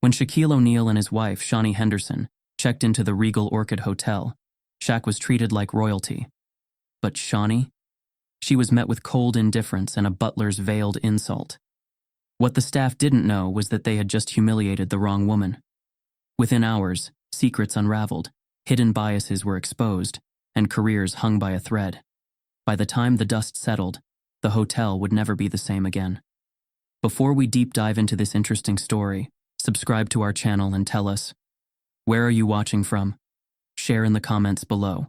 When Shaquille O'Neal and his wife, Shaunie Henderson, checked into the Regal Orchid Hotel, Shaq was treated like royalty. But Shaunie? She was met with cold indifference and a butler's veiled insult. What the staff didn't know was that they had just humiliated the wrong woman. Within hours, secrets unraveled, hidden biases were exposed, and careers hung by a thread. By the time the dust settled, the hotel would never be the same again. Before we deep dive into this interesting story, subscribe to our channel and tell us, where are you watching from? Share in the comments below.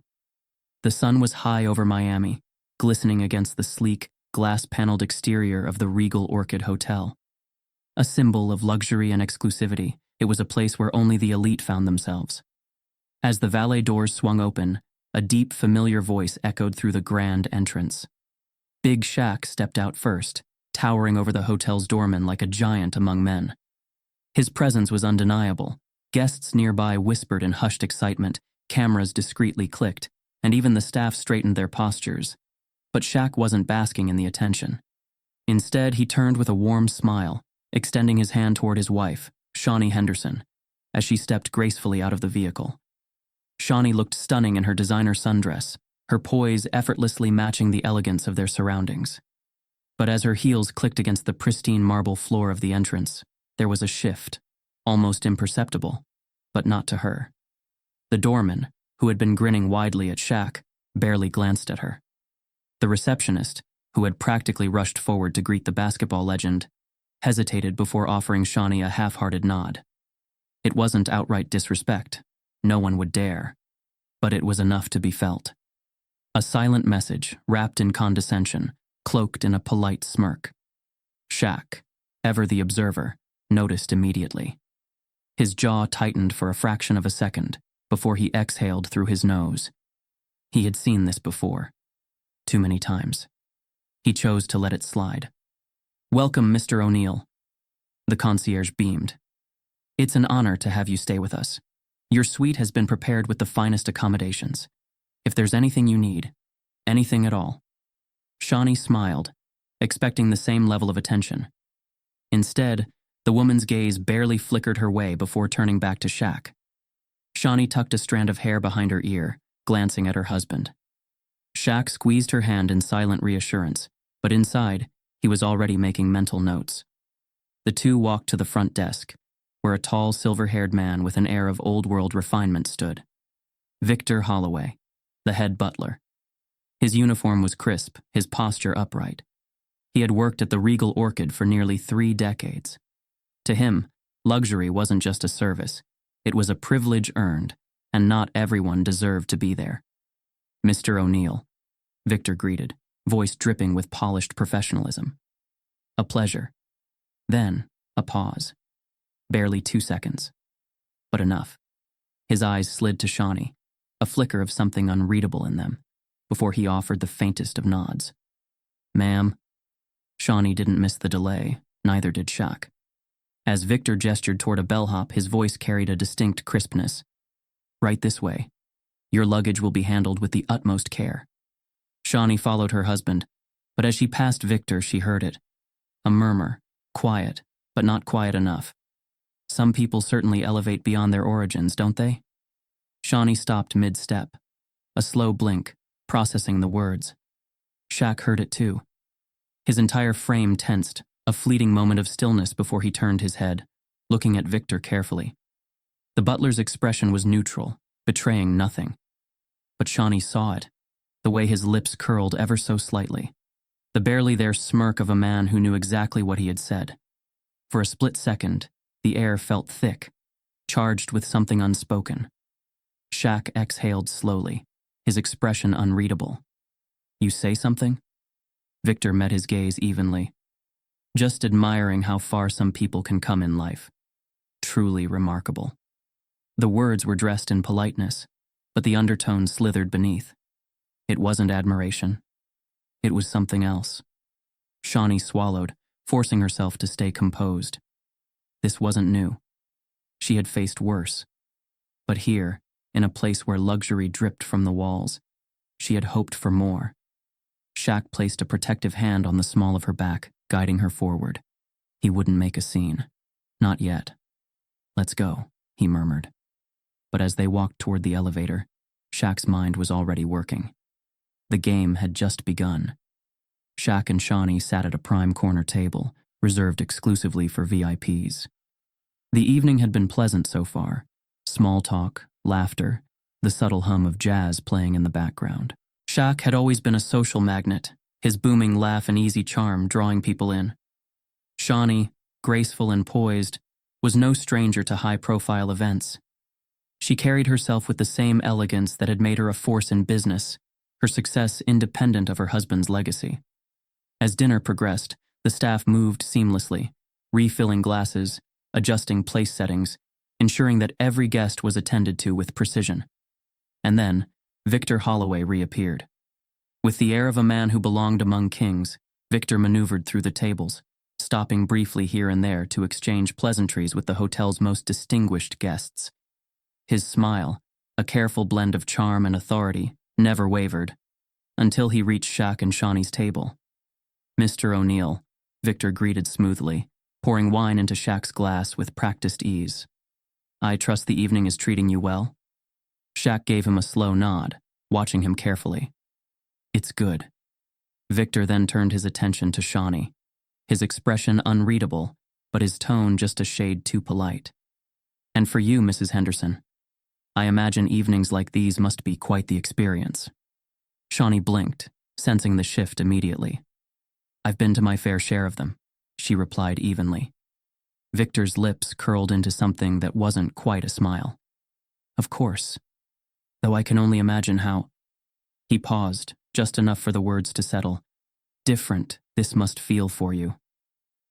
The sun was high over Miami, glistening against the sleek, glass-paneled exterior of the Regal Orchid Hotel. A symbol of luxury and exclusivity, it was a place where only the elite found themselves. As the valet doors swung open, a deep, familiar voice echoed through the grand entrance. Big Shaq stepped out first, towering over the hotel's doorman like a giant among men. His presence was undeniable. Guests nearby whispered in hushed excitement, cameras discreetly clicked, and even the staff straightened their postures. But Shaq wasn't basking in the attention. Instead, he turned with a warm smile, extending his hand toward his wife, Shaunie Henderson, as she stepped gracefully out of the vehicle. Shaunie looked stunning in her designer sundress, her poise effortlessly matching the elegance of their surroundings. But as her heels clicked against the pristine marble floor of the entrance, there was a shift, almost imperceptible, but not to her. The doorman, who had been grinning widely at Shaq, barely glanced at her. The receptionist, who had practically rushed forward to greet the basketball legend, hesitated before offering Shaunie a half-hearted nod. It wasn't outright disrespect. No one would dare. But it was enough to be felt. A silent message, wrapped in condescension, cloaked in a polite smirk. Shaq, ever the observer, noticed immediately. His jaw tightened for a fraction of a second before he exhaled through his nose. He had seen this before. Too many times. He chose to let it slide. "Welcome, Mr. O'Neal." The concierge beamed. "It's an honor to have you stay with us. Your suite has been prepared with the finest accommodations. If there's anything you need, anything at all." Shaunie smiled, expecting the same level of attention. Instead, the woman's gaze barely flickered her way before turning back to Shaq. Shaunie tucked a strand of hair behind her ear, glancing at her husband. Shaq squeezed her hand in silent reassurance, but inside, he was already making mental notes. The two walked to the front desk, where a tall, silver-haired man with an air of old-world refinement stood. Victor Holloway, the head butler. His uniform was crisp, his posture upright. He had worked at the Regal Orchid for nearly 3 decades. To him, luxury wasn't just a service. It was a privilege earned, and not everyone deserved to be there. "Mr. O'Neal," Victor greeted, voice dripping with polished professionalism. "A pleasure." Then, a pause. Barely 2 seconds. But enough. His eyes slid to Shaunie, a flicker of something unreadable in them, before he offered the faintest of nods. "Ma'am." Shaunie didn't miss the delay, neither did Shaq. As Victor gestured toward a bellhop, his voice carried a distinct crispness. "Right this way. Your luggage will be handled with the utmost care." Shaunie followed her husband, but as she passed Victor, she heard it. A murmur, quiet, but not quiet enough. "Some people certainly elevate beyond their origins, don't they?" Shaunie stopped mid-step, a slow blink, processing the words. Shaq heard it too. His entire frame tensed, a fleeting moment of stillness before he turned his head, looking at Victor carefully. The butler's expression was neutral, betraying nothing. But Shaunie saw it, the way his lips curled ever so slightly, the barely there smirk of a man who knew exactly what he had said. For a split second, the air felt thick, charged with something unspoken. Shaq exhaled slowly, his expression unreadable. "You say something?" Victor met his gaze evenly. "Just admiring how far some people can come in life. Truly remarkable." The words were dressed in politeness, but the undertone slithered beneath. It wasn't admiration. It was something else. Shaunie swallowed, forcing herself to stay composed. This wasn't new. She had faced worse. But here, in a place where luxury dripped from the walls, she had hoped for more. Shaq placed a protective hand on the small of her back, guiding her forward. He wouldn't make a scene. Not yet. "Let's go," he murmured. But as they walked toward the elevator, Shaq's mind was already working. The game had just begun. Shaq and Shaunie sat at a prime corner table, reserved exclusively for VIPs. The evening had been pleasant so far. Small talk, laughter, the subtle hum of jazz playing in the background. Shaq had always been a social magnet, his booming laugh and easy charm drawing people in. Shaunie, graceful and poised, was no stranger to high-profile events. She carried herself with the same elegance that had made her a force in business, her success independent of her husband's legacy. As dinner progressed, the staff moved seamlessly, refilling glasses, adjusting place settings, ensuring that every guest was attended to with precision. And then, Victor Holloway reappeared. With the air of a man who belonged among kings, Victor maneuvered through the tables, stopping briefly here and there to exchange pleasantries with the hotel's most distinguished guests. His smile, a careful blend of charm and authority, never wavered, until he reached Shaq and Shaunie's table. "Mr. O'Neal," Victor greeted smoothly, pouring wine into Shaq's glass with practiced ease. "I trust the evening is treating you well?" Shaq gave him a slow nod, watching him carefully. "It's good." Victor then turned his attention to Shaunie, his expression unreadable, but his tone just a shade too polite. "And for you, Mrs. Henderson, I imagine evenings like these must be quite the experience." Shaunie blinked, sensing the shift immediately. "I've been to my fair share of them," she replied evenly. Victor's lips curled into something that wasn't quite a smile. "Of course. Though I can only imagine how—" He paused, just enough for the words to settle. "Different this must feel for you."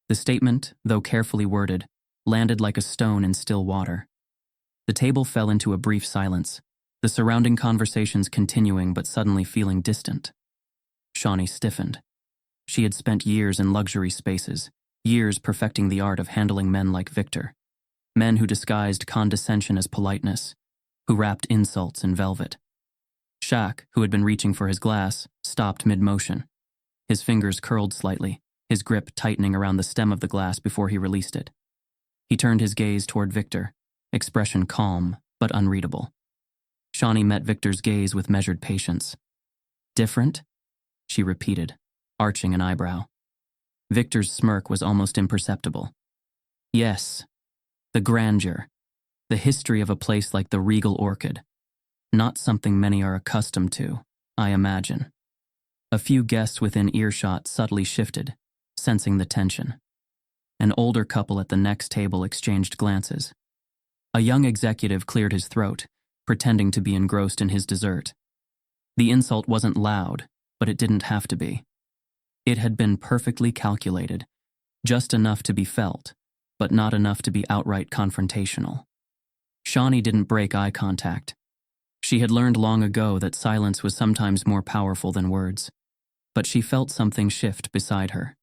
The statement, though carefully worded, landed like a stone in still water. The table fell into a brief silence, the surrounding conversations continuing but suddenly feeling distant. Shaunie stiffened. She had spent years in luxury spaces, years perfecting the art of handling men like Victor. Men who disguised condescension as politeness, who wrapped insults in velvet. Shaq, who had been reaching for his glass, stopped mid-motion. His fingers curled slightly, his grip tightening around the stem of the glass before he released it. He turned his gaze toward Victor, expression calm but unreadable. Shaunie met Victor's gaze with measured patience. "Different?" she repeated, arching an eyebrow. Victor's smirk was almost imperceptible. "Yes, the grandeur, the history of a place like the Regal Orchid. Not something many are accustomed to, I imagine." A few guests within earshot subtly shifted, sensing the tension. An older couple at the next table exchanged glances. A young executive cleared his throat, pretending to be engrossed in his dessert. The insult wasn't loud, but it didn't have to be. It had been perfectly calculated, just enough to be felt, but not enough to be outright confrontational. Shaunie didn't break eye contact. She had learned long ago that silence was sometimes more powerful than words, but she felt something shift beside her.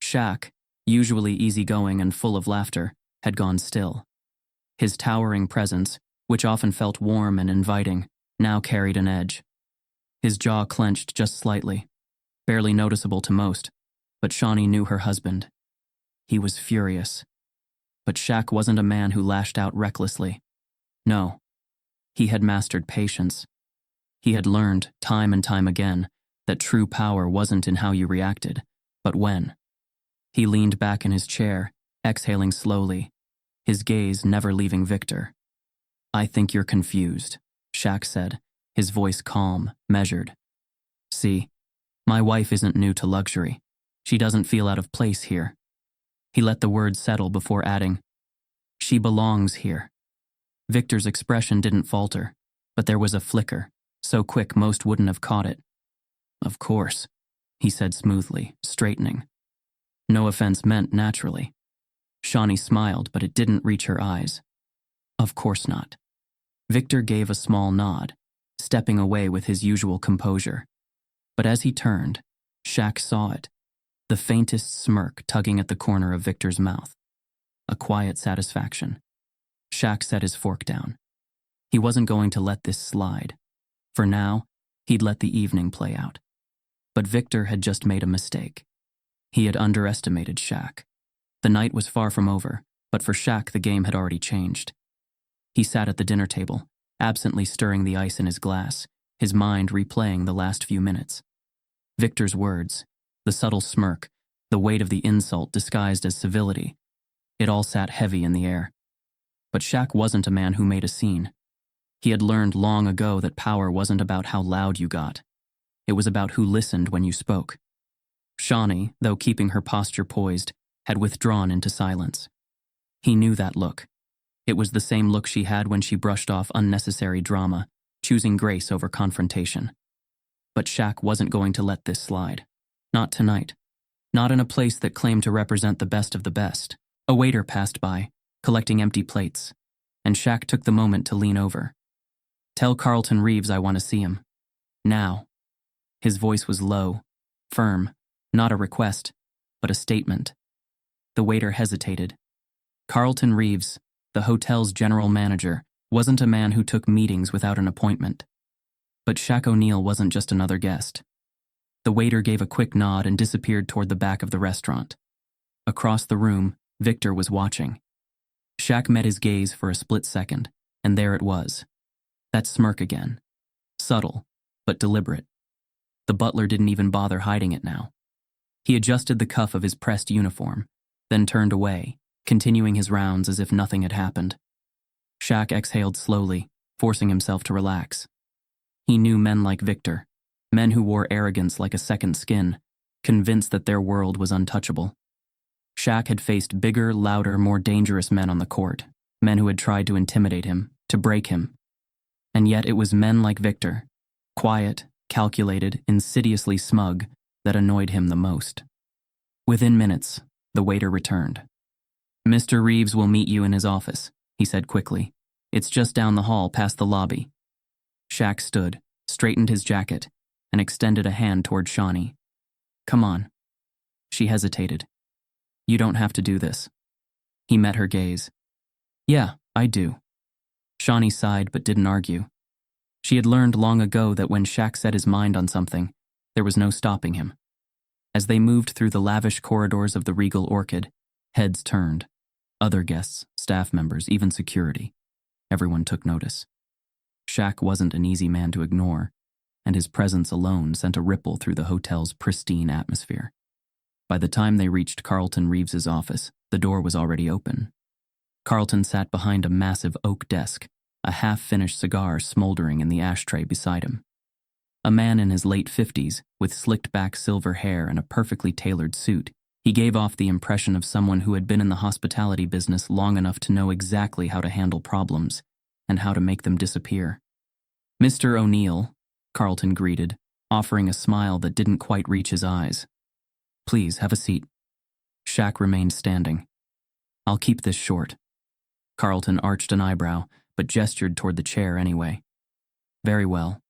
Shaq, usually easygoing and full of laughter, had gone still. His towering presence, which often felt warm and inviting, now carried an edge. His jaw clenched just slightly, barely noticeable to most, but Shaunie knew her husband. He was furious. But Shaq wasn't a man who lashed out recklessly. No. He had mastered patience. He had learned, time and time again, that true power wasn't in how you reacted, but when. He leaned back in his chair, exhaling slowly, his gaze never leaving Victor. "I think you're confused," Shaq said, his voice calm, measured. "See, my wife isn't new to luxury. She doesn't feel out of place here." He let the words settle before adding, "She belongs here." Victor's expression didn't falter, but there was a flicker, so quick most wouldn't have caught it. "Of course," he said smoothly, straightening. No offense meant naturally. Shaunie smiled, but it didn't reach her eyes. "Of course not." Victor gave a small nod, stepping away with his usual composure. But as he turned, Shaq saw it, the faintest smirk tugging at the corner of Victor's mouth. A quiet satisfaction. Shaq set his fork down. He wasn't going to let this slide. For now, he'd let the evening play out. But Victor had just made a mistake. He had underestimated Shaq. The night was far from over, But for Shaq, the game had already changed. He sat at the dinner table, absently stirring the ice in his glass, his mind replaying the last few minutes. Victor's words, the subtle smirk, the weight of the insult disguised as civility, it all sat heavy in the air. But Shaq wasn't a man who made a scene. He had learned long ago that power wasn't about how loud you got. It was about who listened when you spoke. Shaunie, though keeping her posture poised, had withdrawn into silence. He knew that look. It was the same look she had when she brushed off unnecessary drama, choosing grace over confrontation. But Shaq wasn't going to let this slide. Not tonight. Not in a place that claimed to represent the best of the best. A waiter passed by, collecting empty plates, and Shaq took the moment to lean over. "Tell Carlton Reeves I want to see him. Now." His voice was low, firm, not a request, but a statement. The waiter hesitated. Carlton Reeves, the hotel's general manager, wasn't a man who took meetings without an appointment. But Shaq O'Neal wasn't just another guest. The waiter gave a quick nod and disappeared toward the back of the restaurant. Across the room, Victor was watching. Shaq met his gaze for a split second, and there it was. That smirk again. Subtle, but deliberate. The butler didn't even bother hiding it now. He adjusted the cuff of his pressed uniform, then turned away, continuing his rounds as if nothing had happened. Shaq exhaled slowly, forcing himself to relax. He knew men like Victor, men who wore arrogance like a second skin, convinced that their world was untouchable. Shaq had faced bigger, louder, more dangerous men on the court, men who had tried to intimidate him, to break him. And yet it was men like Victor, quiet, calculated, insidiously smug, that annoyed him the most. Within minutes, the waiter returned. "Mr. Reeves will meet you in his office," he said quickly. "It's just down the hall past the lobby." Shaq stood, straightened his jacket, and extended a hand toward Shaunie. "Come on." She hesitated. "You don't have to do this." He met her gaze. "Yeah, I do." Shaunie sighed but didn't argue. She had learned long ago that when Shaq set his mind on something, there was no stopping him. As they moved through the lavish corridors of the Regal Orchid, heads turned. Other guests, staff members, even security. Everyone took notice. Shaq wasn't an easy man to ignore, and his presence alone sent a ripple through the hotel's pristine atmosphere. By the time they reached Carlton Reeves's office, the door was already open. Carlton sat behind a massive oak desk, a half-finished cigar smoldering in the ashtray beside him. A man in his late 50s, with slicked-back silver hair and a perfectly tailored suit, he gave off the impression of someone who had been in the hospitality business long enough to know exactly how to handle problems and how to make them disappear. "Mr. O'Neal," Carlton greeted, offering a smile that didn't quite reach his eyes. "Please, have a seat." Shaq remained standing. "I'll keep this short." Carlton arched an eyebrow, but gestured toward the chair anyway. "Very well."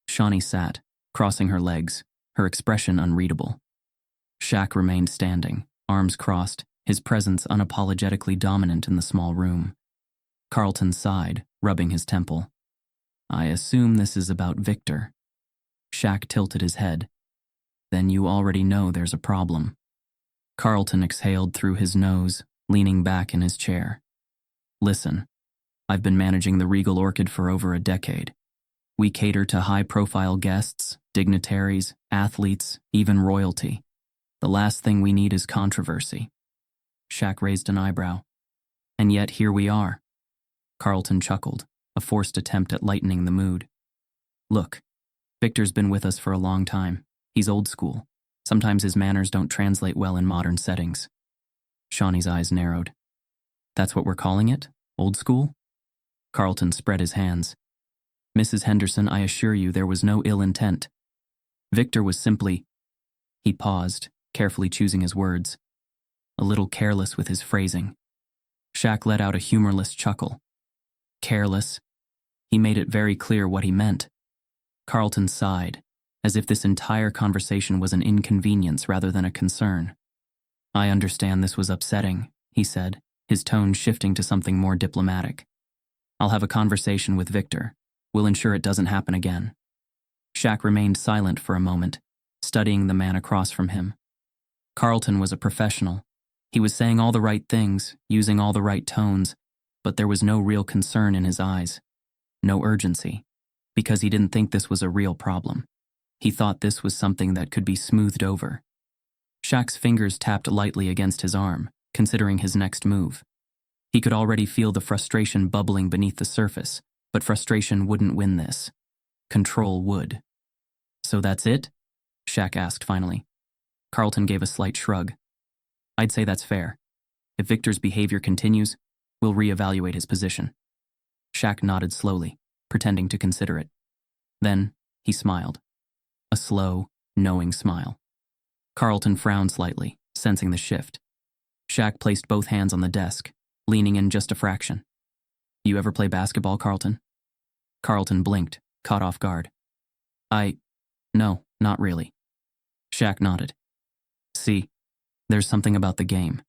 Shaunie sat, crossing her legs, her expression unreadable. Shaq remained standing, arms crossed, his presence unapologetically dominant in the small room. Carlton sighed, rubbing his temple. "I assume this is about Victor." Shaq tilted his head. "Then you already know there's a problem." Carlton exhaled through his nose, leaning back in his chair. "Listen, I've been managing the Regal Orchid for over a decade. We cater to high-profile guests, dignitaries, athletes, even royalty. The last thing we need is controversy." Shaq raised an eyebrow. "And yet here we are." Carlton chuckled, a forced attempt at lightening the mood. "Look, Victor's been with us for a long time. He's old school. Sometimes his manners don't translate well in modern settings." Shaunie's eyes narrowed. "That's what we're calling it? Old school?" Carlton spread his hands. "Mrs. Henderson, I assure you there was no ill intent. Victor was simply—" He paused, carefully choosing his words. A little careless with his phrasing. Shaq let out a humorless chuckle. Careless? He made it very clear what he meant. Carlton sighed, as if this entire conversation was an inconvenience rather than a concern. "I understand this was upsetting," he said, his tone shifting to something more diplomatic. "I'll have a conversation with Victor. We'll ensure it doesn't happen again." Shaq remained silent for a moment, studying the man across from him. Carlton was a professional, He was saying all the right things, using all the right tones, but there was no real concern in his eyes. No urgency, because he didn't think this was a real problem. He thought this was something that could be smoothed over. Shaq's fingers tapped lightly against his arm, considering his next move. He could already feel the frustration bubbling beneath the surface, but frustration wouldn't win this. Control would. "So that's it?" Shaq asked finally. Carlton gave a slight shrug. "I'd say that's fair. If Victor's behavior continues, we'll reevaluate his position." Shaq nodded slowly, pretending to consider it. Then, he smiled. A slow, knowing smile. Carlton frowned slightly, sensing the shift. Shaq placed both hands on the desk, leaning in just a fraction. "You ever play basketball, Carlton?" Carlton blinked, caught off guard. No, not really." Shaq nodded. "See, there's something about the game.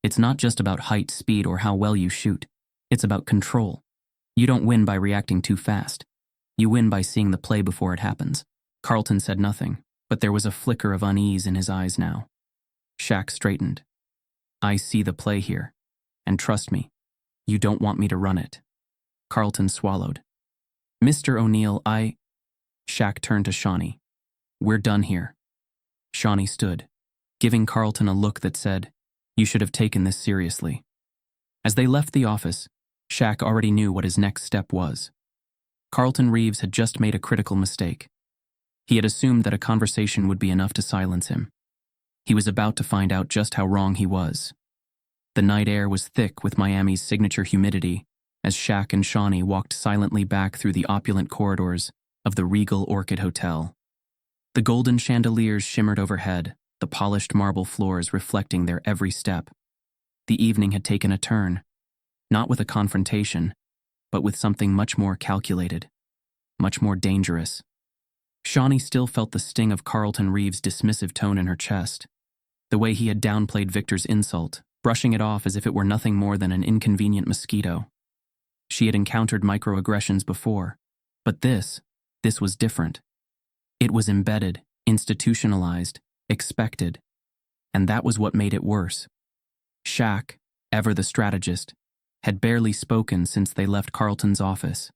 It's not just about height, speed, or how well you shoot. It's about control. You don't win by reacting too fast. You win by seeing the play before it happens." Carlton said nothing, but there was a flicker of unease in his eyes now. Shaq straightened. "I see the play here, and trust me, you don't want me to run it." Carlton swallowed. "Mr. O'Neal, Shaq turned to Shaunie. "We're done here." Shaunie stood, giving Carlton a look that said, "You should have taken this seriously." As they left the office, Shaq already knew what his next step was. Carlton Reeves had just made a critical mistake. He had assumed that a conversation would be enough to silence him. He was about to find out just how wrong he was. The night air was thick with Miami's signature humidity as Shaq and Shaunie walked silently back through the opulent corridors of the Regal Orchid Hotel. The golden chandeliers shimmered overhead, the polished marble floors reflecting their every step. The evening had taken a turn, not with a confrontation, but with something much more calculated, much more dangerous. Shaunie still felt the sting of Carlton Reeves' dismissive tone in her chest, the way he had downplayed Victor's insult, brushing it off as if it were nothing more than an inconvenient mosquito. She had encountered microaggressions before, but this was different. It was embedded, institutionalized, expected, and that was what made it worse. Shaq, ever the strategist, had barely spoken since they left Carlton's office.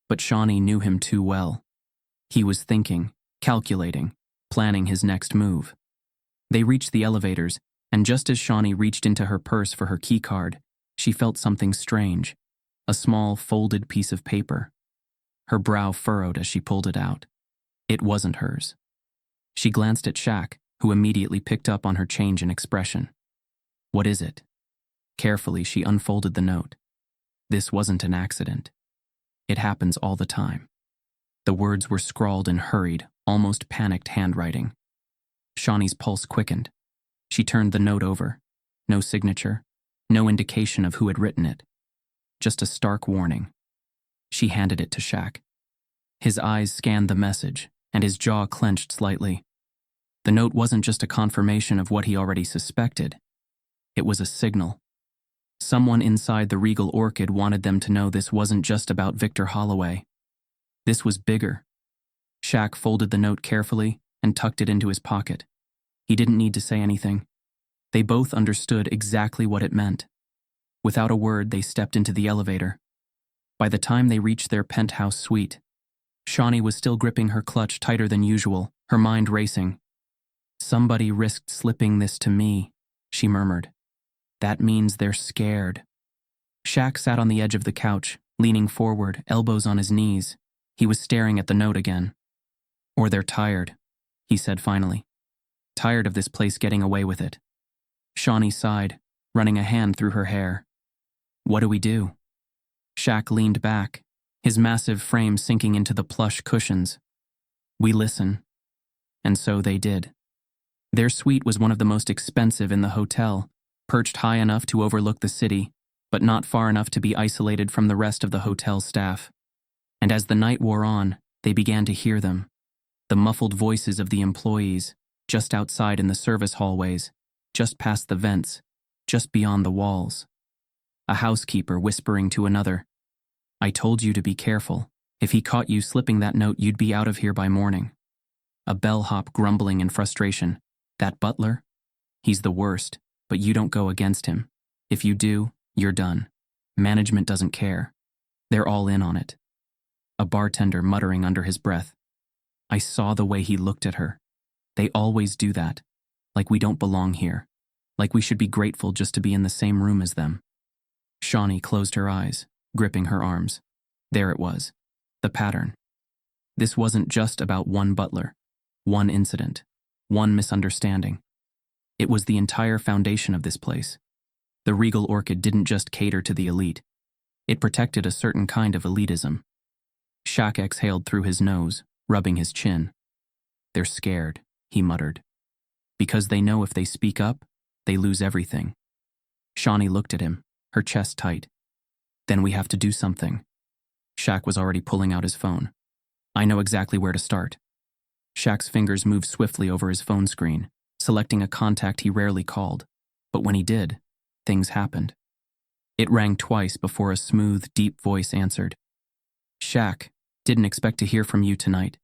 But Shaunie knew him too well. He was thinking, calculating, planning his next move. They reached the elevators, and just as Shaunie reached into her purse for her keycard, she felt something strange, a small folded piece of paper. Her brow furrowed as she pulled it out. It wasn't hers. She glanced at Shaq, who immediately picked up on her change in expression. "What is it?" Carefully, she unfolded the note. This wasn't an accident. It happens all the time. The words were scrawled in hurried, almost panicked handwriting. Shaunie's pulse quickened. She turned the note over. No signature, no indication of who had written it. Just a stark warning. She handed it to Shaq. His eyes scanned the message, and his jaw clenched slightly. The note wasn't just a confirmation of what he already suspected. It was a signal. Someone inside the Regal Orchid wanted them to know this wasn't just about Victor Holloway. This was bigger. Shaq folded the note carefully and tucked it into his pocket. He didn't need to say anything. They both understood exactly what it meant. Without a word, they stepped into the elevator. By the time they reached their penthouse suite, Shaunie was still gripping her clutch tighter than usual, her mind racing. "Somebody risked slipping this to me," she murmured. "That means they're scared." Shaq sat on the edge of the couch, leaning forward, elbows on his knees. He was staring at the note again. "Or they're tired," he said finally. "Tired of this place getting away with it." Shaunie sighed, running a hand through her hair. "What do we do?" Shaq leaned back, his massive frame sinking into the plush cushions. "We listen." And so they did. Their suite was one of the most expensive in the hotel, perched high enough to overlook the city, but not far enough to be isolated from the rest of the hotel staff. And as the night wore on, they began to hear them. The muffled voices of the employees, just outside in the service hallways, just past the vents, just beyond the walls. A housekeeper whispering to another, "I told you to be careful. If he caught you slipping that note, you'd be out of here by morning." A bellhop grumbling in frustration, "That Butler? He's the worst. But you don't go against him. If you do, you're done. Management doesn't care. They're all in on it. A bartender muttering under his breath. I saw the way he looked at her. They always do that. Like we don't belong here. Like we should be grateful just to be in the same room as them. Shaunie closed her eyes, gripping her arms. There it was. The pattern. This wasn't just about one Butler, one incident, one misunderstanding. It was the entire foundation of this place. The Regal Orchid didn't just cater to the elite. It protected a certain kind of elitism. Shaq exhaled through his nose, rubbing his chin. They're scared, he muttered. Because they know if they speak up, they lose everything. Shaunie looked at him, her chest tight. Then we have to do something. Shaq was already pulling out his phone. I know exactly where to start. Shaq's fingers moved swiftly over his phone screen, selecting a contact he rarely called. But when he did, things happened. It rang twice before a smooth, deep voice answered. Shaq, didn't expect to hear from you tonight.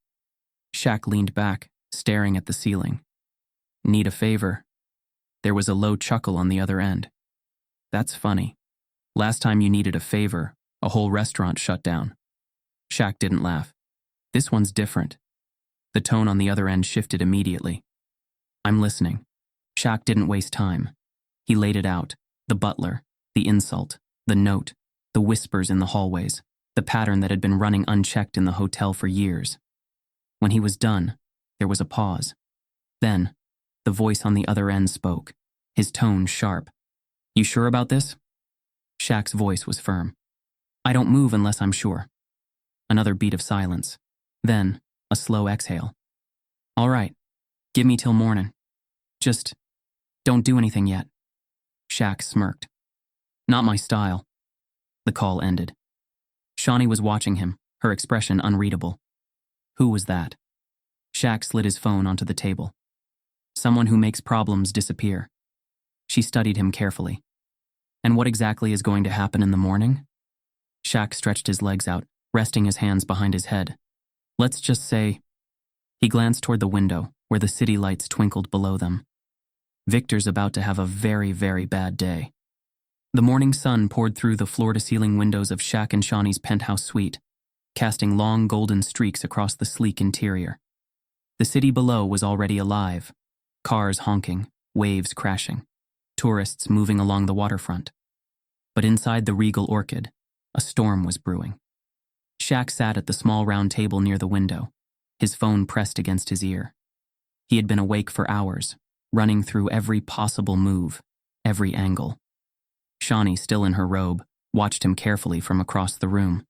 Shaq leaned back, staring at the ceiling. Need a favor? There was a low chuckle on the other end. That's funny. Last time you needed a favor, a whole restaurant shut down. Shaq didn't laugh. This one's different. The tone on the other end shifted immediately. I'm listening. Shaq didn't waste time. He laid it out. The butler, the insult, the note, the whispers in the hallways, the pattern that had been running unchecked in the hotel for years. When he was done, there was a pause. Then, the voice on the other end spoke, his tone sharp. You sure about this? Shaq's voice was firm. I don't move unless I'm sure. Another beat of silence. Then, a slow exhale. All right, give me till morning. Just, don't do anything yet. Shaq smirked. Not my style. The call ended. Shaunie was watching him, her expression unreadable. Who was that? Shaq slid his phone onto the table. Someone who makes problems disappear. She studied him carefully. And what exactly is going to happen in the morning? Shaq stretched his legs out, resting his hands behind his head. Let's just say... He glanced toward the window, where the city lights twinkled below them. Victor's about to have a very, very bad day. The morning sun poured through the floor-to-ceiling windows of Shaq and Shaunie's penthouse suite, casting long golden streaks across the sleek interior. The city below was already alive, cars honking, waves crashing, tourists moving along the waterfront. But inside the Regal Orchid, a storm was brewing. Shaq sat at the small round table near the window, his phone pressed against his ear. He had been awake for hours, running through every possible move, every angle. Shaunie, still in her robe, watched him carefully from across the room.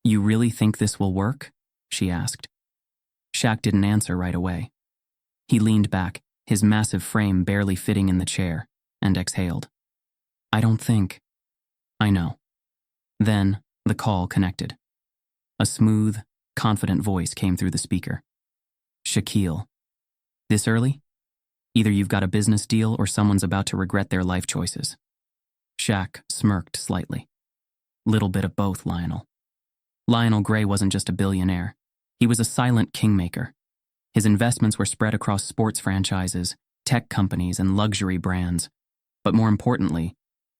You really think this will work? She asked. Shaq didn't answer right away. He leaned back, his massive frame barely fitting in the chair, and exhaled. I don't think. I know. Then, the call connected. A smooth, confident voice came through the speaker. Shaquille. This early? Either you've got a business deal or someone's about to regret their life choices. Shaq smirked slightly. Little bit of both, Lionel. Lionel Gray wasn't just a billionaire. He was a silent kingmaker. His investments were spread across sports franchises, tech companies, and luxury brands. But more importantly,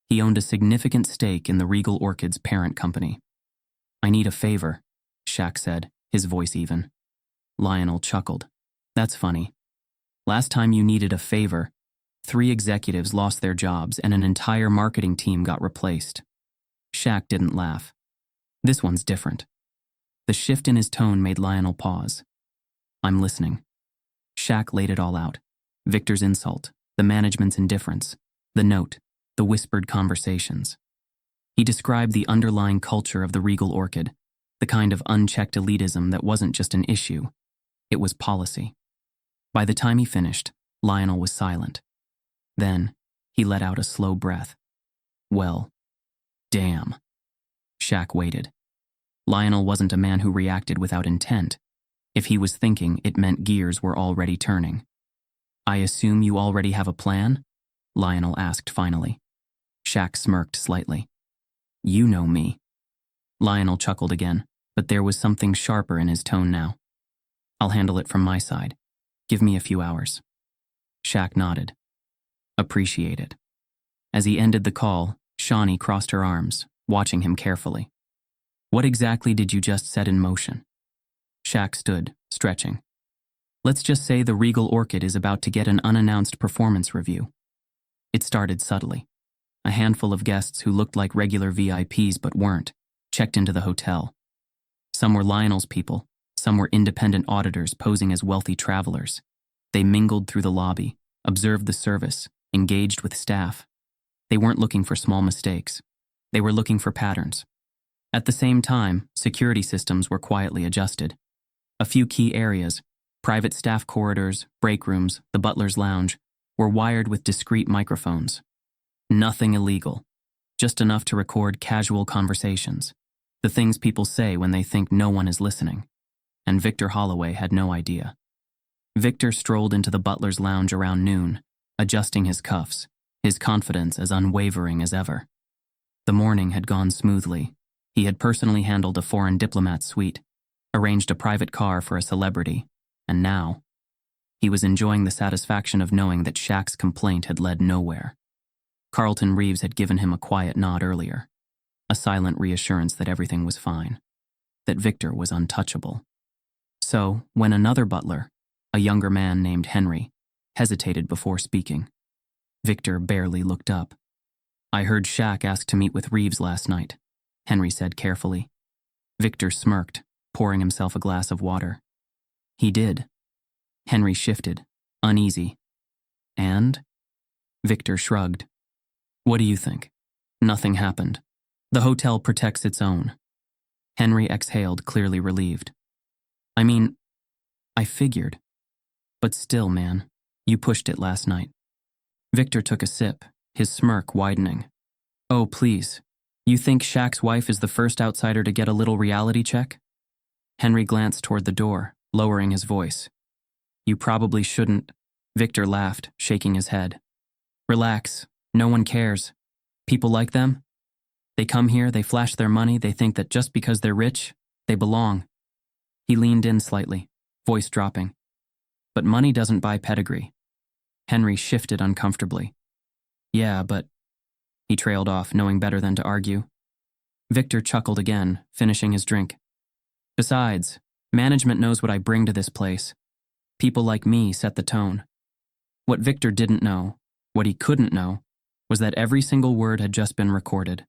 he owned a significant stake in the Regal Orchid's parent company. I need a favor, Shaq said, his voice even. Lionel chuckled. That's funny. Last time you needed a favor, 3 executives lost their jobs and an entire marketing team got replaced. Shaq didn't laugh. This one's different. The shift in his tone made Lionel pause. I'm listening. Shaq laid it all out. Victor's insult, the management's indifference, the note, the whispered conversations. He described the underlying culture of the Regal Orchid, the kind of unchecked elitism that wasn't just an issue, it was policy. By the time he finished, Lionel was silent. Then, he let out a slow breath. Well, damn. Shaq waited. Lionel wasn't a man who reacted without intent. If he was thinking, it meant gears were already turning. I assume you already have a plan? Lionel asked finally. Shaq smirked slightly. You know me. Lionel chuckled again, but there was something sharper in his tone now. I'll handle it from my side. Give me a few hours. Shaq nodded. Appreciated. As he ended the call, Shaunie crossed her arms, watching him carefully. What exactly did you just set in motion? Shaq stood, stretching. Let's just say the Regal Orchid is about to get an unannounced performance review. It started subtly. A handful of guests who looked like regular VIPs but weren't checked into the hotel. Some were Lionel's people, some were independent auditors posing as wealthy travelers. They mingled through the lobby, observed the service, engaged with staff. They weren't looking for small mistakes. They were looking for patterns. At the same time, security systems were quietly adjusted. A few key areas, private staff corridors, break rooms, the butler's lounge, were wired with discreet microphones. Nothing illegal, just enough to record casual conversations, the things people say when they think no one is listening. And Victor Holloway had no idea. Victor strolled into the butler's lounge around noon, adjusting his cuffs, his confidence as unwavering as ever. The morning had gone smoothly. He had personally handled a foreign diplomat's suite, arranged a private car for a celebrity, and now he was enjoying the satisfaction of knowing that Shaq's complaint had led nowhere. Carlton Reeves had given him a quiet nod earlier, a silent reassurance that everything was fine, that Victor was untouchable. So, when another butler, a younger man named Henry, hesitated before speaking, Victor barely looked up. I heard Shaq ask to meet with Reeves last night, Henry said carefully. Victor smirked, pouring himself a glass of water. He did. Henry shifted, uneasy. And? Victor shrugged. What do you think? Nothing happened. The hotel protects its own. Henry exhaled, clearly relieved. I mean, I figured. But still, man, you pushed it last night. Victor took a sip, his smirk widening. Oh, please. You think Shaq's wife is the first outsider to get a little reality check? Henry glanced toward the door, lowering his voice. You probably shouldn't. Victor laughed, shaking his head. Relax. No one cares. People like them? They come here, they flash their money, they think that just because they're rich, they belong. He leaned in slightly, voice dropping. But money doesn't buy pedigree. Henry shifted uncomfortably. Yeah, but... He trailed off, knowing better than to argue. Victor chuckled again, finishing his drink. Besides, management knows what I bring to this place. People like me set the tone. What Victor didn't know, what he couldn't know, was that every single word had just been recorded.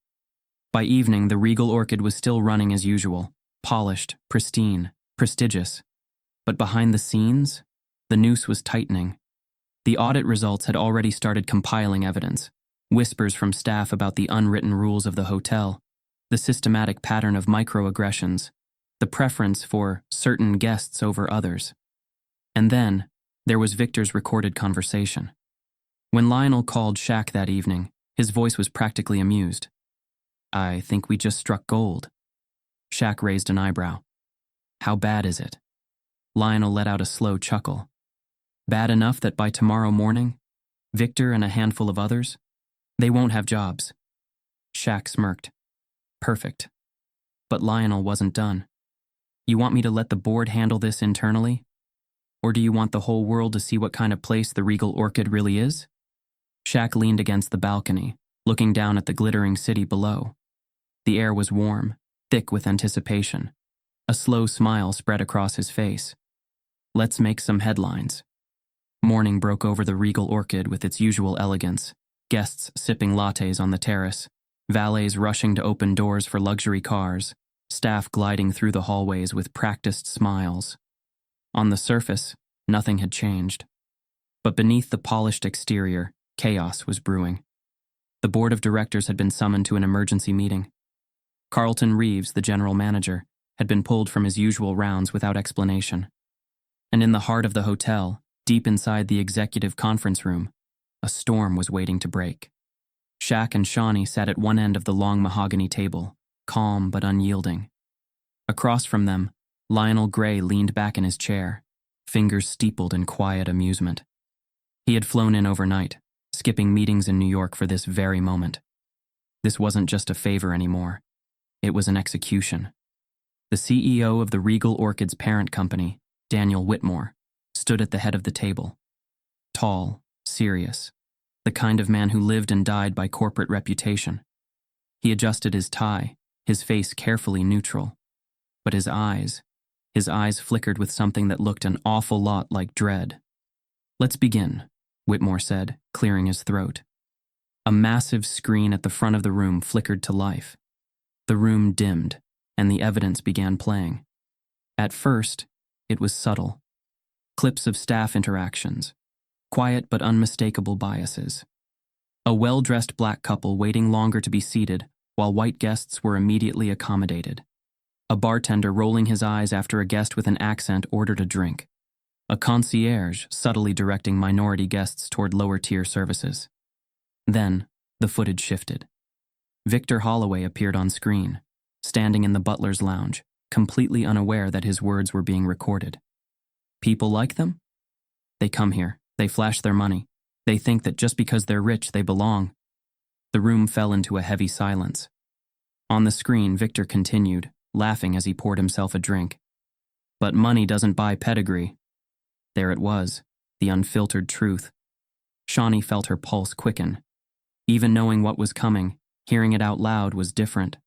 By evening, the Regal Orchid was still running as usual, polished, pristine, prestigious. But behind the scenes, the noose was tightening. The audit results had already started compiling evidence, whispers from staff about the unwritten rules of the hotel, the systematic pattern of microaggressions, the preference for certain guests over others. And then, there was Victor's recorded conversation. When Lionel called Shaq that evening, his voice was practically amused. I think we just struck gold. Shaq raised an eyebrow. How bad is it? Lionel let out a slow chuckle. Bad enough that by tomorrow morning, Victor and a handful of others, they won't have jobs. Shaq smirked. Perfect. But Lionel wasn't done. You want me to let the board handle this internally? Or do you want the whole world to see what kind of place the Regal Orchid really is? Shaq leaned against the balcony, looking down at the glittering city below. The air was warm, thick with anticipation. A slow smile spread across his face. Let's make some headlines. Morning broke over the Regal Orchid with its usual elegance, guests sipping lattes on the terrace, valets rushing to open doors for luxury cars, staff gliding through the hallways with practiced smiles. On the surface, nothing had changed. But beneath the polished exterior, chaos was brewing. The board of directors had been summoned to an emergency meeting. Carlton Reeves, the general manager, had been pulled from his usual rounds without explanation. And in the heart of the hotel, deep inside the executive conference room, a storm was waiting to break. Shaq and Shaunie sat at one end of the long mahogany table, calm but unyielding. Across from them, Lionel Gray leaned back in his chair, fingers steepled in quiet amusement. He had flown in overnight, skipping meetings in New York for this very moment. This wasn't just a favor anymore. It was an execution. The CEO of the Regal Orchid's parent company, Daniel Whitmore, stood at the head of the table. Tall, serious, the kind of man who lived and died by corporate reputation. He adjusted his tie, his face carefully neutral. But his eyes flickered with something that looked an awful lot like dread. "Let's begin," Whitmore said, clearing his throat. A massive screen at the front of the room flickered to life. The room dimmed, and the evidence began playing. At first, it was subtle. Clips of staff interactions, quiet but unmistakable biases. A well-dressed black couple waiting longer to be seated, while white guests were immediately accommodated. A bartender rolling his eyes after a guest with an accent ordered a drink. A concierge subtly directing minority guests toward lower-tier services. Then, the footage shifted. Victor Holloway appeared on screen, standing in the butler's lounge, completely unaware that his words were being recorded. People like them? They come here, they flash their money. They think that just because they're rich, they belong. The room fell into a heavy silence. On the screen, Victor continued, laughing as he poured himself a drink. But money doesn't buy pedigree. There it was, the unfiltered truth. Shaunie felt her pulse quicken. Even knowing what was coming, hearing it out loud was different.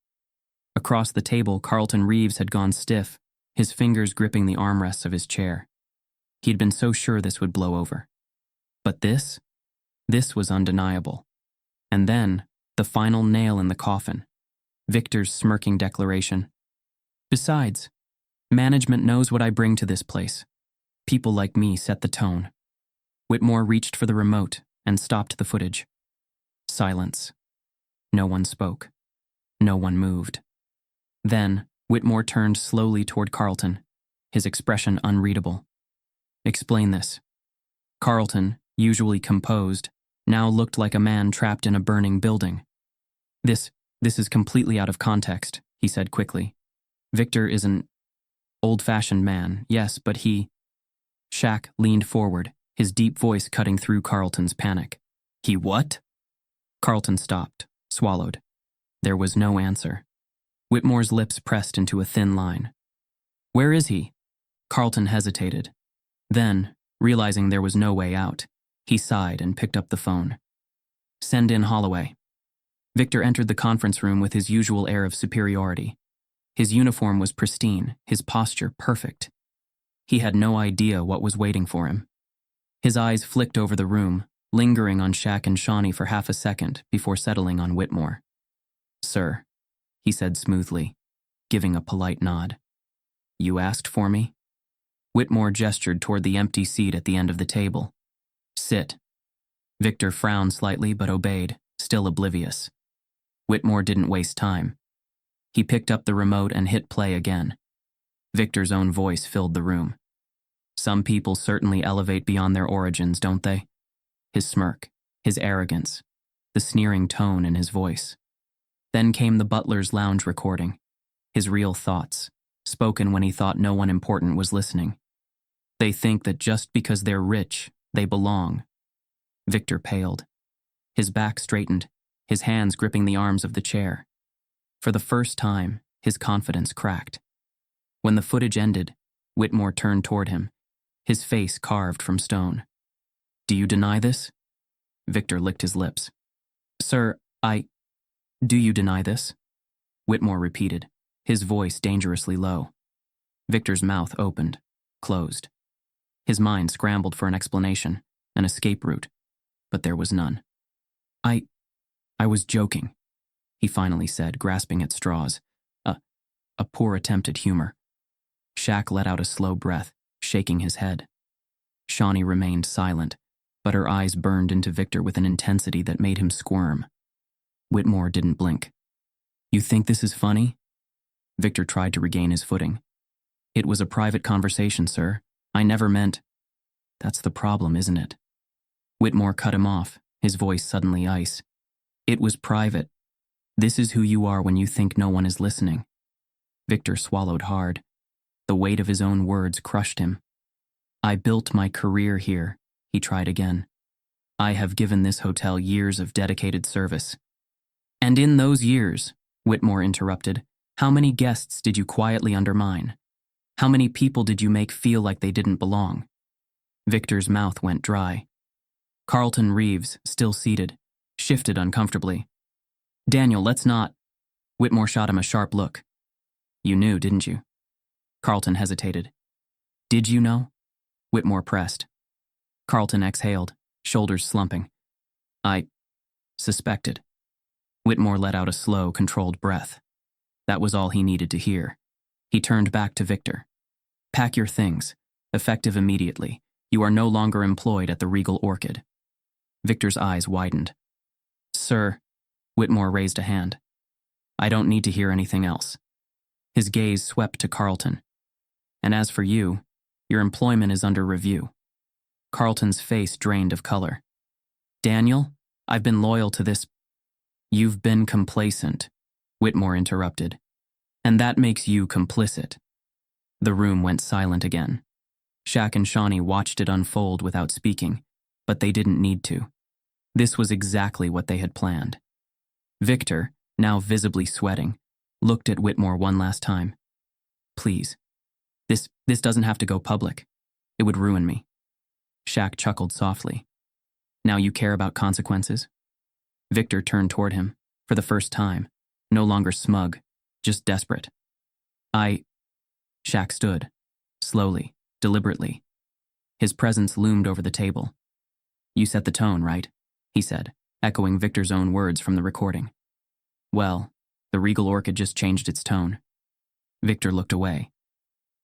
Across the table, Carlton Reeves had gone stiff, his fingers gripping the armrests of his chair. He'd been so sure this would blow over. But this was undeniable. And then, the final nail in the coffin. Victor's smirking declaration. "Besides, management knows what I bring to this place. People like me set the tone." Whitmore reached for the remote and stopped the footage. Silence. No one spoke. No one moved. Then, Whitmore turned slowly toward Carlton, his expression unreadable. "Explain this." Carlton, usually composed, now looked like a man trapped in a burning building. This is completely out of context," he said quickly. "Victor is an old-fashioned man, yes, but he—" Shaq leaned forward, his deep voice cutting through Carlton's panic. "He what?" Carlton stopped, swallowed. There was no answer. Whitmore's lips pressed into a thin line. "Where is he?" Carlton hesitated. Then, realizing there was no way out, he sighed and picked up the phone. "Send in Holloway." Victor entered the conference room with his usual air of superiority. His uniform was pristine, his posture perfect. He had no idea what was waiting for him. His eyes flicked over the room, lingering on Shaq and Shaunie for half a second before settling on Whitmore. "Sir," he said smoothly, giving a polite nod. "You asked for me?" Whitmore gestured toward the empty seat at the end of the table. "Sit." Victor frowned slightly but obeyed, still oblivious. Whitmore didn't waste time. He picked up the remote and hit play again. Victor's own voice filled the room. "Some people certainly elevate beyond their origins, don't they?" His smirk, his arrogance, the sneering tone in his voice. Then came the butler's lounge recording, his real thoughts, spoken when he thought no one important was listening. "They think that just because they're rich, they belong." Victor paled. His back straightened, his hands gripping the arms of the chair. For the first time, his confidence cracked. When the footage ended, Whitmore turned toward him, his face carved from stone. "Do you deny this?" Victor licked his lips. "Sir, do you deny this?" Whitmore repeated, his voice dangerously low. Victor's mouth opened, closed. His mind scrambled for an explanation, an escape route, but there was none. I was joking," he finally said, grasping at straws. A poor attempt at humor." Shaq let out a slow breath, shaking his head. Shaunie remained silent, but her eyes burned into Victor with an intensity that made him squirm. Whitmore didn't blink. "You think this is funny?" Victor tried to regain his footing. "It was a private conversation, sir. I never meant—" "That's the problem, isn't it?" Whitmore cut him off, his voice suddenly ice. "It was private. This is who you are when you think no one is listening." Victor swallowed hard. The weight of his own words crushed him. "I built my career here," he tried again. "I have given this hotel years of dedicated service." "And in those years," Whitmore interrupted, "how many guests did you quietly undermine? How many people did you make feel like they didn't belong?" Victor's mouth went dry. Carlton Reeves, still seated, shifted uncomfortably. "Daniel, let's not." Whitmore shot him a sharp look. "You knew, didn't you?" Carlton hesitated. "Did you know?" Whitmore pressed. Carlton exhaled, shoulders slumping. "I suspected." Whitmore let out a slow, controlled breath. That was all he needed to hear. He turned back to Victor. "Pack your things. Effective immediately. You are no longer employed at the Regal Orchid." Victor's eyes widened. "Sir," Whitmore raised a hand. "I don't need to hear anything else." His gaze swept to Carlton. "And as for you, your employment is under review." Carlton's face drained of color. "Daniel, I've been loyal to this." "You've been complacent," Whitmore interrupted. "And that makes you complicit." The room went silent again. Shaq and Shaunie watched it unfold without speaking, but they didn't need to. This was exactly what they had planned. Victor, now visibly sweating, looked at Whitmore one last time. "Please. This doesn't have to go public. It would ruin me." Shaq chuckled softly. "Now you care about consequences?" Victor turned toward him, for the first time, no longer smug, just desperate. Shaq stood, slowly, deliberately. His presence loomed over the table. "You set the tone, right?" he said, echoing Victor's own words from the recording. "Well, the Regal Orchid just changed its tone." Victor looked away.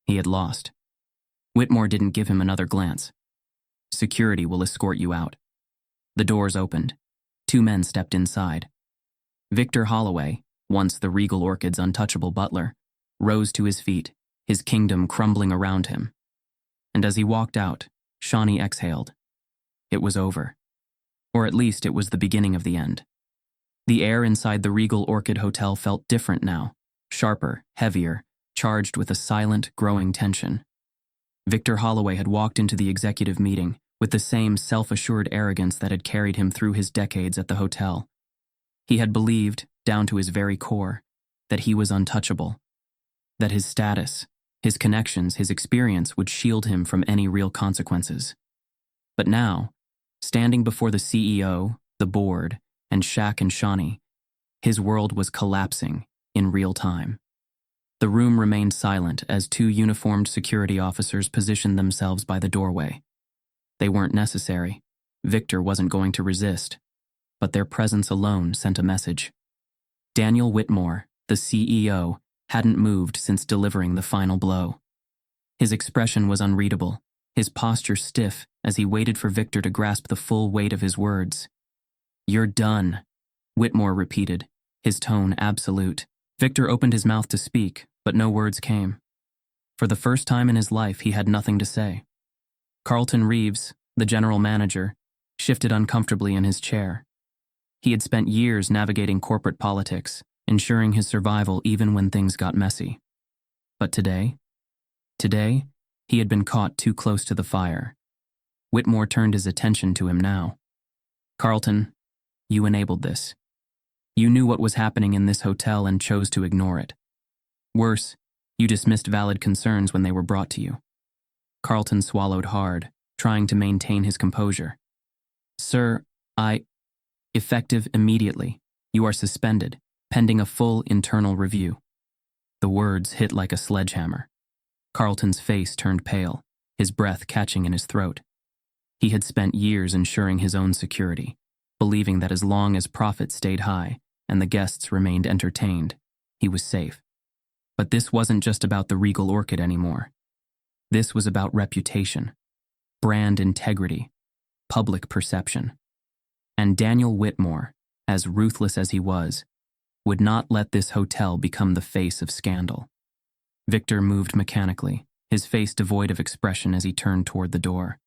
He had lost. Whitmore didn't give him another glance. "Security will escort you out." The doors opened. 2 men stepped inside. Victor Holloway, once the Regal Orchid's untouchable butler, rose to his feet, his kingdom crumbling around him. And as he walked out, Shaunie exhaled. It was over. Or at least it was the beginning of the end. The air inside the Regal Orchid Hotel felt different now, sharper, heavier, charged with a silent, growing tension. Victor Holloway had walked into the executive meeting with the same self-assured arrogance that had carried him through his decades at the hotel. He had believed, down to his very core, that he was untouchable, that his status, his connections, his experience would shield him from any real consequences. But now, standing before the CEO, the board, and Shaq and Shaunie, his world was collapsing in real time. The room remained silent as 2 uniformed security officers positioned themselves by the doorway. They weren't necessary. Victor wasn't going to resist. But their presence alone sent a message. Daniel Whitmore, the CEO, hadn't moved since delivering the final blow. His expression was unreadable, his posture stiff as he waited for Victor to grasp the full weight of his words. "You're done," Whitmore repeated, his tone absolute. Victor opened his mouth to speak, but no words came. For the first time in his life, he had nothing to say. Carlton Reeves, the general manager, shifted uncomfortably in his chair. He had spent years navigating corporate politics, ensuring his survival even when things got messy. But today, he had been caught too close to the fire. Whitmore turned his attention to him now. "Carlton, you enabled this. You knew what was happening in this hotel and chose to ignore it. Worse, you dismissed valid concerns when they were brought to you." Carlton swallowed hard, trying to maintain his composure. "Sir, effective immediately. You are suspended, pending a full internal review." The words hit like a sledgehammer. Carlton's face turned pale, his breath catching in his throat. He had spent years ensuring his own security, believing that as long as profits stayed high and the guests remained entertained, he was safe. But this wasn't just about the Regal Orchid anymore. This was about reputation, brand integrity, public perception. And Daniel Whitmore, as ruthless as he was, would not let this hotel become the face of scandal. Victor moved mechanically, his face devoid of expression as he turned toward the door.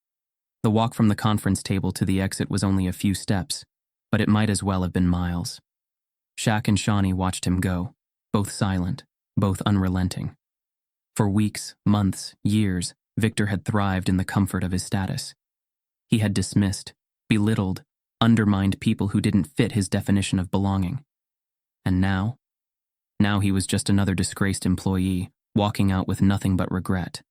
The walk from the conference table to the exit was only a few steps, but it might as well have been miles. Shaq and Shaunie watched him go, both silent, both unrelenting. For weeks, months, years, Victor had thrived in the comfort of his status. He had dismissed, belittled, undermined people who didn't fit his definition of belonging. And now he was just another disgraced employee, walking out with nothing but regret.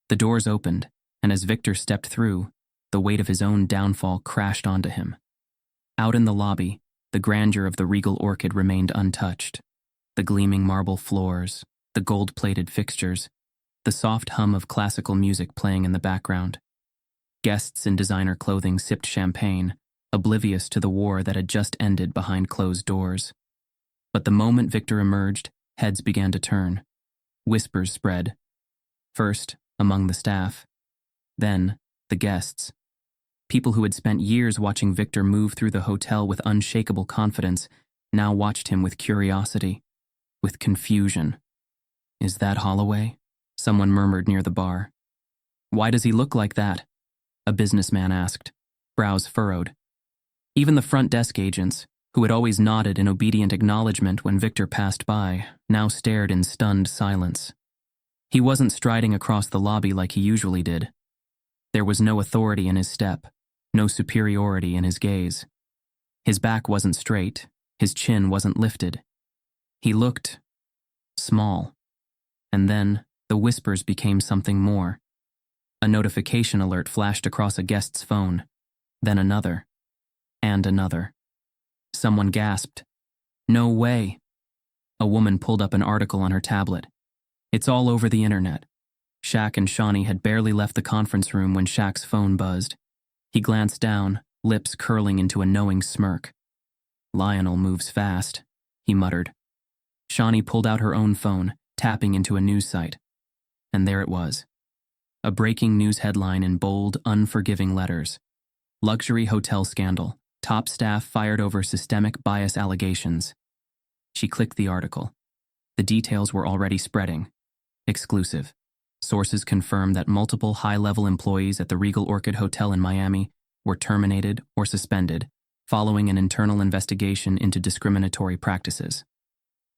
The doors opened, and as Victor stepped through, the weight of his own downfall crashed onto him. Out in the lobby, the grandeur of the Regal Orchid remained untouched. The gleaming marble floors, the gold-plated fixtures, the soft hum of classical music playing in the background. Guests in designer clothing sipped champagne, oblivious to the war that had just ended behind closed doors. But the moment Victor emerged, heads began to turn. Whispers spread. First, among the staff. Then, the guests. People who had spent years watching Victor move through the hotel with unshakable confidence now watched him with curiosity, with confusion. "Is that Holloway?" someone murmured near the bar. "Why does he look like that?" a businessman asked, brows furrowed. Even the front desk agents, who had always nodded in obedient acknowledgement when Victor passed by, now stared in stunned silence. He wasn't striding across the lobby like he usually did. There was no authority in his step, no superiority in his gaze. His back wasn't straight, his chin wasn't lifted. He looked small. And then the whispers became something more. A notification alert flashed across a guest's phone, then another, and another. Someone gasped, "No way!" A woman pulled up an article on her tablet. "It's all over the internet." Shaq and Shaunie had barely left the conference room when Shaq's phone buzzed. He glanced down, lips curling into a knowing smirk. "Lionel moves fast," he muttered. Shaunie pulled out her own phone, tapping into a news site. And there it was. A breaking news headline in bold, unforgiving letters. "Luxury hotel scandal. Top staff fired over systemic bias allegations." She clicked the article. The details were already spreading. Exclusive. Sources confirmed that multiple high-level employees at the Regal Orchid Hotel in Miami were terminated or suspended following an internal investigation into discriminatory practices.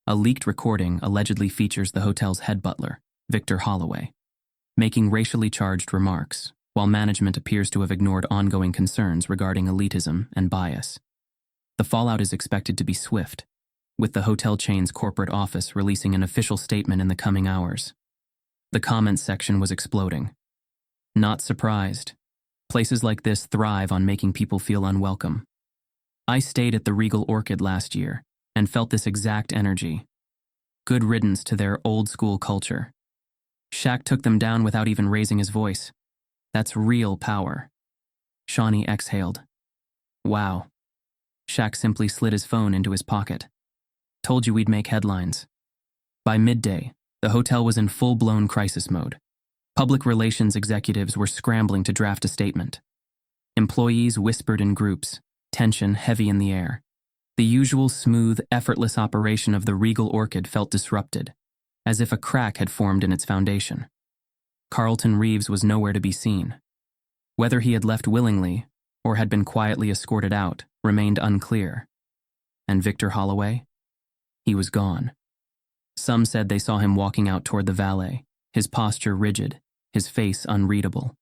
A leaked recording allegedly features the hotel's head butler, Victor Holloway, making racially charged remarks, while management appears to have ignored ongoing concerns regarding elitism and bias. The fallout is expected to be swift, with the hotel chain's corporate office releasing an official statement in the coming hours. The comments section was exploding. "Not surprised. Places like this thrive on making people feel unwelcome. I stayed at the Regal Orchid last year and felt this exact energy. Good riddance to their old-school culture. Shaq took them down without even raising his voice. That's real power." Shaunie exhaled. "Wow." Shaq simply slid his phone into his pocket. "Told you we'd make headlines." By midday, the hotel was in full-blown crisis mode. Public relations executives were scrambling to draft a statement. Employees whispered in groups, tension heavy in the air. The usual smooth, effortless operation of the Regal Orchid felt disrupted, as if a crack had formed in its foundation. Carlton Reeves was nowhere to be seen. Whether he had left willingly or had been quietly escorted out remained unclear. And Victor Holloway? He was gone. Some said they saw him walking out toward the valet, his posture rigid, his face unreadable.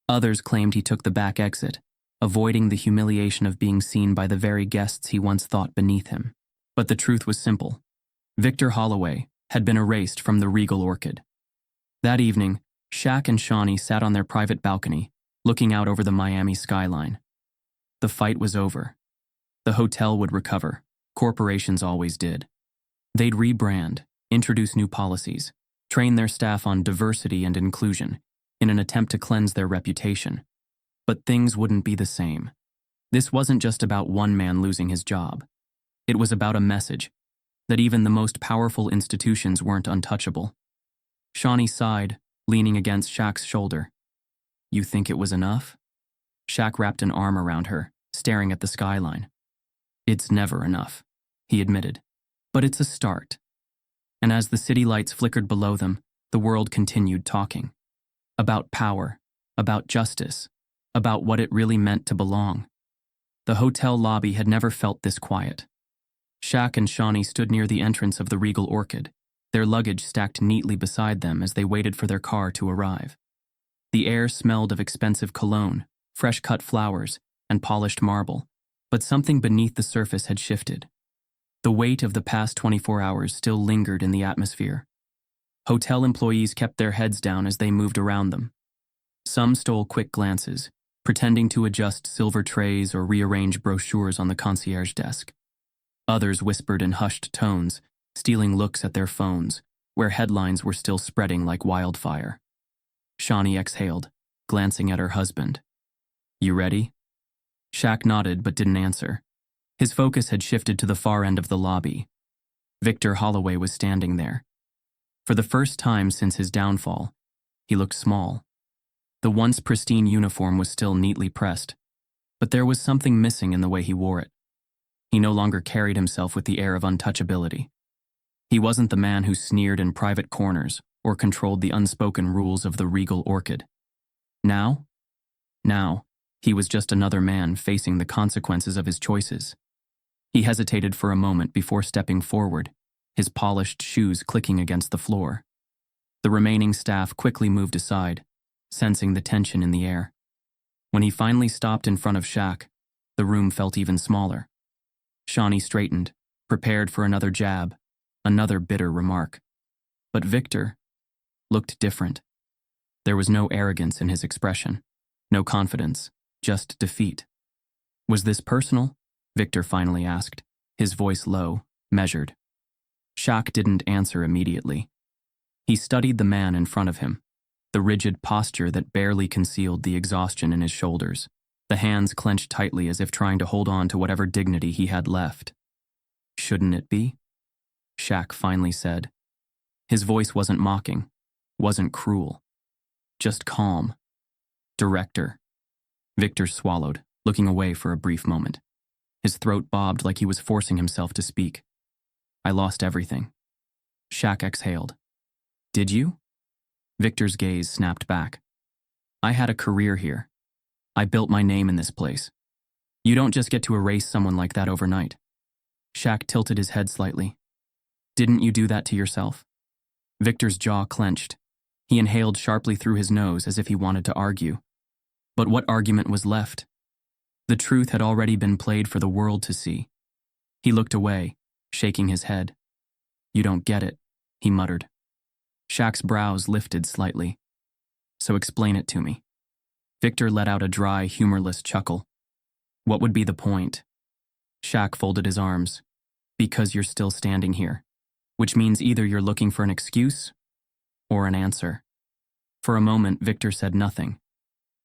Others claimed he took the back exit, avoiding the humiliation of being seen by the very guests he once thought beneath him. But the truth was simple. Victor Holloway had been erased from the Regal Orchid. That evening, Shaq and Shaunie sat on their private balcony, looking out over the Miami skyline. The fight was over. The hotel would recover. Corporations always did. They'd rebrand, introduce new policies, train their staff on diversity and inclusion in an attempt to cleanse their reputation. But things wouldn't be the same. This wasn't just about one man losing his job. It was about a message that even the most powerful institutions weren't untouchable. Shaunie sighed, leaning against Shaq's shoulder. "You think it was enough?" Shaq wrapped an arm around her, staring at the skyline. "It's never enough," he admitted. "But it's a start." And as the city lights flickered below them, the world continued talking. About power, about justice, about what it really meant to belong. The hotel lobby had never felt this quiet. Shaq and Shaunie stood near the entrance of the Regal Orchid, their luggage stacked neatly beside them as they waited for their car to arrive. The air smelled of expensive cologne, fresh-cut flowers, and polished marble, but something beneath the surface had shifted. The weight of the past 24 hours still lingered in the atmosphere. Hotel employees kept their heads down as they moved around them. Some stole quick glances, pretending to adjust silver trays or rearrange brochures on the concierge desk. Others whispered in hushed tones, stealing looks at their phones, where headlines were still spreading like wildfire. Shaunie exhaled, glancing at her husband. "You ready?" Shaq nodded but didn't answer. His focus had shifted to the far end of the lobby. Victor Holloway was standing there. For the first time since his downfall, he looked small. The once pristine uniform was still neatly pressed, but there was something missing in the way he wore it. He no longer carried himself with the air of untouchability. He wasn't the man who sneered in private corners or controlled the unspoken rules of the Regal Orchid. Now, he was just another man facing the consequences of his choices. He hesitated for a moment before stepping forward, his polished shoes clicking against the floor. The remaining staff quickly moved aside, sensing the tension in the air. When he finally stopped in front of Shaq, the room felt even smaller. Shaunie straightened, prepared for another jab, another bitter remark. But Victor looked different. There was no arrogance in his expression, no confidence, just defeat. "Was this personal?" Victor finally asked, his voice low, measured. Shaq didn't answer immediately. He studied the man in front of him, the rigid posture that barely concealed the exhaustion in his shoulders, the hands clenched tightly as if trying to hold on to whatever dignity he had left. "Shouldn't it be?" Shaq finally said. His voice wasn't mocking, wasn't cruel, just calm. "Director." Victor swallowed, looking away for a brief moment. His throat bobbed like he was forcing himself to speak. "I lost everything." Shaq exhaled. "Did you?" Victor's gaze snapped back. "I had a career here. I built my name in this place. You don't just get to erase someone like that overnight." Shaq tilted his head slightly. "Didn't you do that to yourself?" Victor's jaw clenched. He inhaled sharply through his nose as if he wanted to argue. But what argument was left? The truth had already been played for the world to see. He looked away, shaking his head. "You don't get it," he muttered. Shaq's brows lifted slightly. "So explain it to me." Victor let out a dry, humorless chuckle. "What would be the point?" Shaq folded his arms. "Because you're still standing here, which means either you're looking for an excuse or an answer." For a moment, Victor said nothing.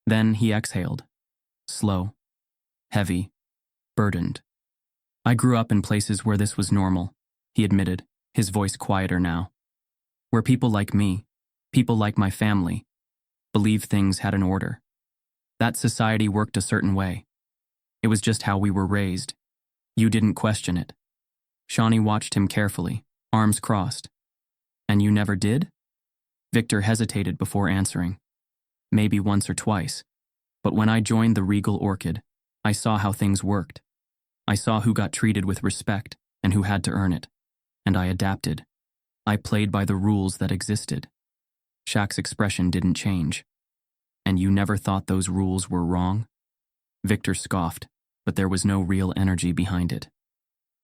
Then he exhaled. Slow, heavy, burdened. "I grew up in places where this was normal," he admitted, his voice quieter now. "Where people like me, people like my family, believed things had an order. That society worked a certain way. It was just how we were raised. You didn't question it." Shaunie watched him carefully, arms crossed. "And you never did?" Victor hesitated before answering. "Maybe once or twice. But when I joined the Regal Orchid, I saw how things worked. I saw who got treated with respect and who had to earn it. And I adapted. I played by the rules that existed." Shaq's expression didn't change. "And you never thought those rules were wrong?" Victor scoffed, but there was no real energy behind it.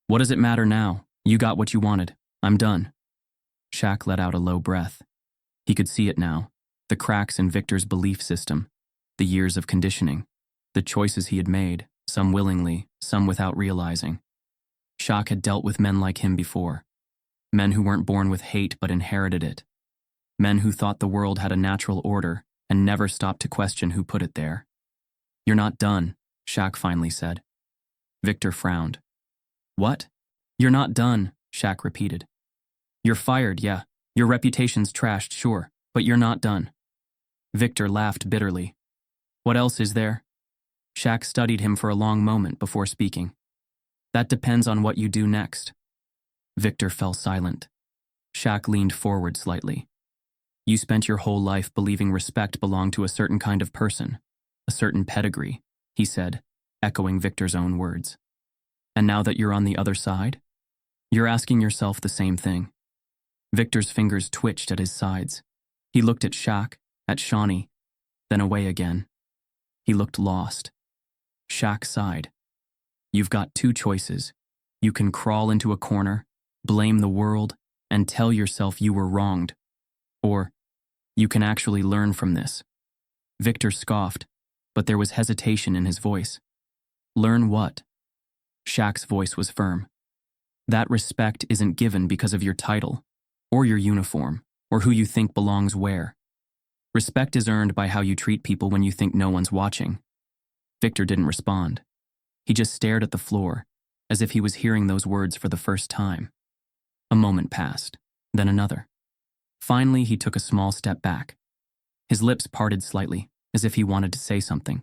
"What does it matter now? You got what you wanted. I'm done." Shaq let out a low breath. He could see it now, the cracks in Victor's belief system, the years of conditioning, the choices he had made, some willingly, some without realizing. Shaq had dealt with men like him before. Men who weren't born with hate but inherited it. Men who thought the world had a natural order and never stopped to question who put it there. "You're not done," Shaq finally said. Victor frowned. "What?" "You're not done," Shaq repeated. "You're fired, yeah. Your reputation's trashed, sure, but you're not done." Victor laughed bitterly. "What else is there?" Shaq studied him for a long moment before speaking. "That depends on what you do next." Victor fell silent. Shaq leaned forward slightly. "You spent your whole life believing respect belonged to a certain kind of person, a certain pedigree," he said, echoing Victor's own words. "And now that you're on the other side, you're asking yourself the same thing." Victor's fingers twitched at his sides. He looked at Shaq, at Shaunie, then away again. He looked lost. Shaq sighed. "You've got two choices. You can crawl into a corner, blame the world, and tell yourself you were wronged. Or you can actually learn from this." Victor scoffed. but there was hesitation in his voice. Learn what? Shaq's voice was firm. That respect isn't given because of your title, or your uniform, or who you think belongs where. Respect is earned by how you treat people when you think no one's watching. Victor didn't respond. He just stared at the floor, as if he was hearing those words for the first time. A moment passed, then another. Finally, he took a small step back. His lips parted slightly, as if he wanted to say something.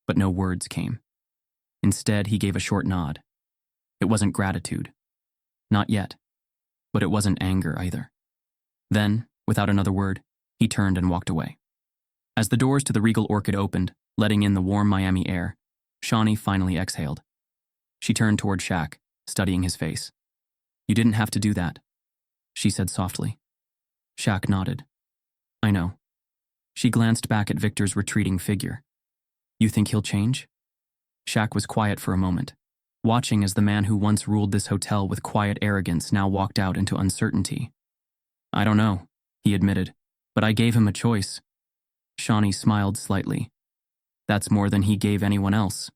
But no words came. Instead, he gave a short nod. It wasn't gratitude. Not yet. But it wasn't anger either. Then, without another word, he turned and walked away. As the doors to the Regal Orchid opened, letting in the warm Miami air, Shaunie finally exhaled. She turned toward Shaq, studying his face. "You didn't have to do that," she said softly. Shaq nodded. "I know." She glanced back at Victor's retreating figure. "You think he'll change?" Shaq was quiet for a moment, watching as the man who once ruled this hotel with quiet arrogance now walked out into uncertainty. "I don't know," he admitted, "but I gave him a choice." Shaunie smiled slightly. "That's more than he gave anyone else."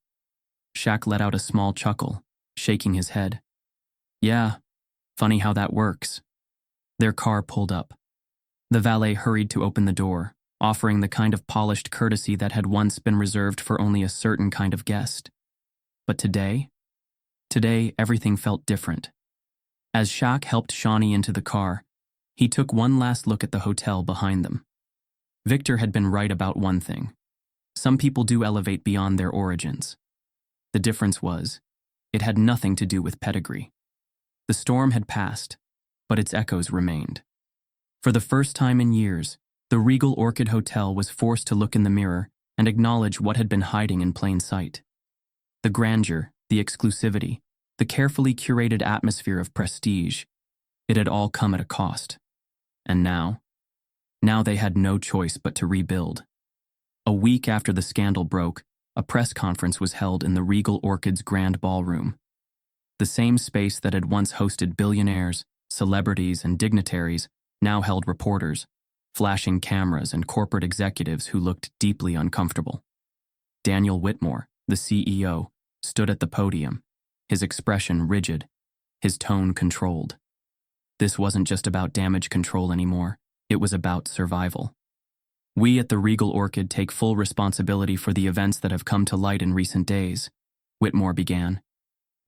Shaq let out a small chuckle, shaking his head. "Yeah, funny how that works." Their car pulled up. The valet hurried to open the door, offering the kind of polished courtesy that had once been reserved for only a certain kind of guest. But today everything felt different. As Shaq helped Shaunie into the car, he took one last look at the hotel behind them. Victor had been right about one thing. Some people do elevate beyond their origins. The difference was, it had nothing to do with pedigree. The storm had passed, but its echoes remained. For the first time in years, the Regal Orchid Hotel was forced to look in the mirror and acknowledge what had been hiding in plain sight. The grandeur, the exclusivity, the carefully curated atmosphere of prestige, it had all come at a cost. And now they had no choice but to rebuild. A week after the scandal broke, a press conference was held in the Regal Orchid's grand ballroom. The same space that had once hosted billionaires, celebrities, and dignitaries now held reporters, flashing cameras, and corporate executives who looked deeply uncomfortable. Daniel Whitmore, the CEO, stood at the podium, his expression rigid, his tone controlled. This wasn't just about damage control anymore, it was about survival. "We at the Regal Orchid take full responsibility for the events that have come to light in recent days," Whitmore began.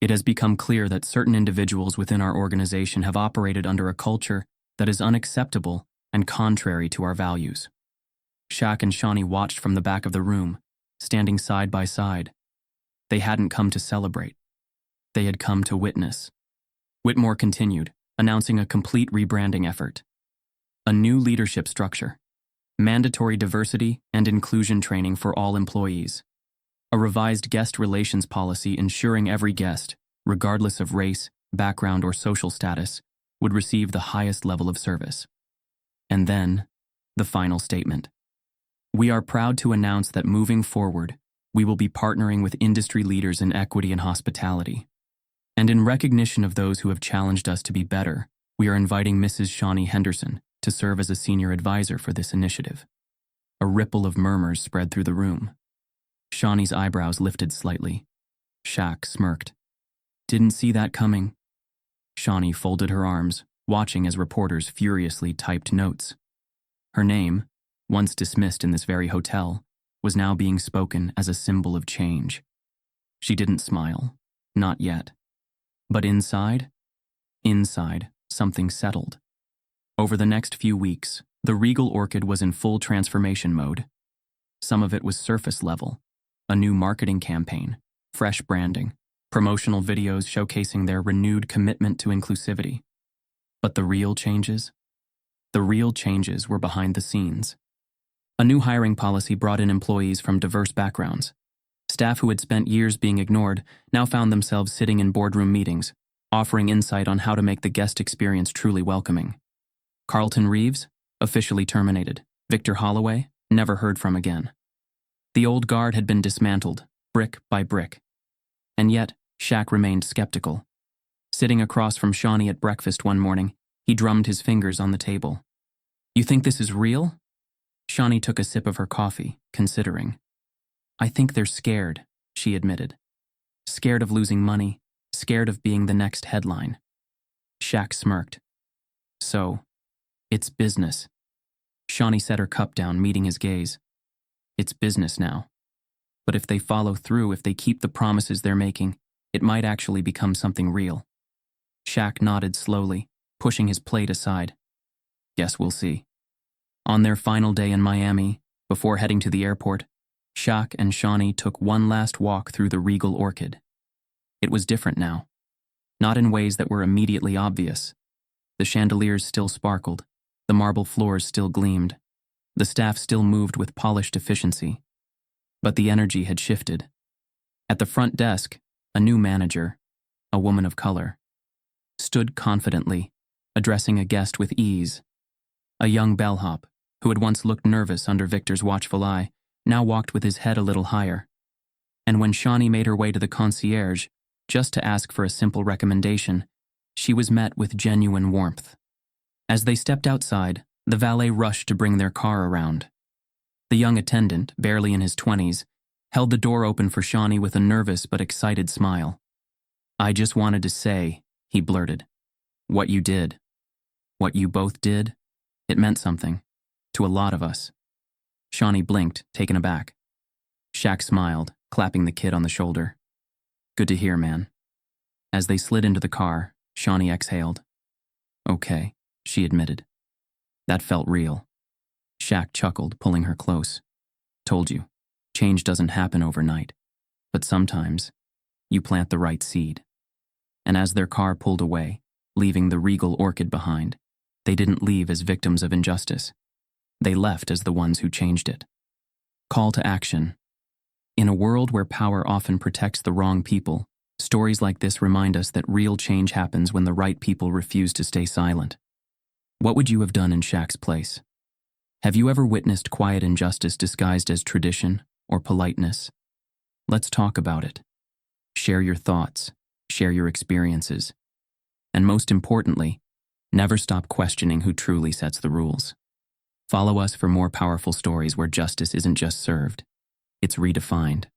"It has become clear that certain individuals within our organization have operated under a culture that is unacceptable and contrary to our values." Shaq and Shaunie watched from the back of the room, standing side by side. They hadn't come to celebrate. They had come to witness. Whitmore continued, announcing a complete rebranding effort. A new leadership structure. Mandatory diversity and inclusion training for all employees. A revised guest relations policy ensuring every guest, regardless of race, background, or social status, would receive the highest level of service. And then, the final statement. "We are proud to announce that moving forward, we will be partnering with industry leaders in equity and hospitality. And in recognition of those who have challenged us to be better, we are inviting Mrs. Shaunie Henderson to serve as a senior advisor for this initiative." A ripple of murmurs spread through the room. Shaunie's eyebrows lifted slightly. Shaq smirked. "Didn't see that coming." Shaunie folded her arms, watching as reporters furiously typed notes. Her name, once dismissed in this very hotel, was now being spoken as a symbol of change. She didn't smile, not yet. But inside, something settled. Over the next few weeks, the Regal Orchid was in full transformation mode. Some of it was surface level, a new marketing campaign, fresh branding, promotional videos showcasing their renewed commitment to inclusivity. But the real changes? The real changes were behind the scenes. A new hiring policy brought in employees from diverse backgrounds. Staff who had spent years being ignored now found themselves sitting in boardroom meetings, offering insight on how to make the guest experience truly welcoming. Carlton Reeves, officially terminated. Victor Holloway, never heard from again. The old guard had been dismantled, brick by brick. And yet, Shaq remained skeptical. Sitting across from Shaunie at breakfast one morning, he drummed his fingers on the table. "You think this is real?" Shaunie took a sip of her coffee, considering. I think they're scared, she admitted. Scared of losing money, scared of being the next headline. Shaq smirked. So, it's business. Shaunie set her cup down, meeting his gaze. It's business now. But if they follow through, if they keep the promises they're making, it might actually become something real. Shaq nodded slowly, pushing his plate aside. Guess we'll see. On their final day in Miami, before heading to the airport, Shaq and Shaunie took one last walk through the Regal Orchid. It was different now. Not in ways that were immediately obvious. The chandeliers still sparkled, the marble floors still gleamed, the staff still moved with polished efficiency. But the energy had shifted. At the front desk, a new manager, a woman of color, stood confidently, addressing a guest with ease. A young bellhop, who had once looked nervous under Victor's watchful eye, now walked with his head a little higher. And when Shaunie made her way to the concierge, just to ask for a simple recommendation, she was met with genuine warmth. As they stepped outside, the valet rushed to bring their car around. The young attendant, barely in his 20s, held the door open for Shaunie with a nervous but excited smile. I just wanted to say, he blurted, what you did, what you both did, it meant something, to a lot of us. Shaunie blinked, taken aback. Shaq smiled, clapping the kid on the shoulder. Good to hear, man. As they slid into the car, Shaunie exhaled. Okay, she admitted. That felt real. Shaq chuckled, pulling her close. Told you, change doesn't happen overnight. But sometimes, you plant the right seed. And as their car pulled away, leaving the Regal Orchid behind, they didn't leave as victims of injustice. They left as the ones who changed it. Call to action. In a world where power often protects the wrong people, stories like this remind us that real change happens when the right people refuse to stay silent. What would you have done in Shaq's place? Have you ever witnessed quiet injustice disguised as tradition or politeness? Let's talk about it. Share your thoughts, share your experiences. And most importantly, never stop questioning who truly sets the rules. Follow us for more powerful stories where justice isn't just served, it's redefined.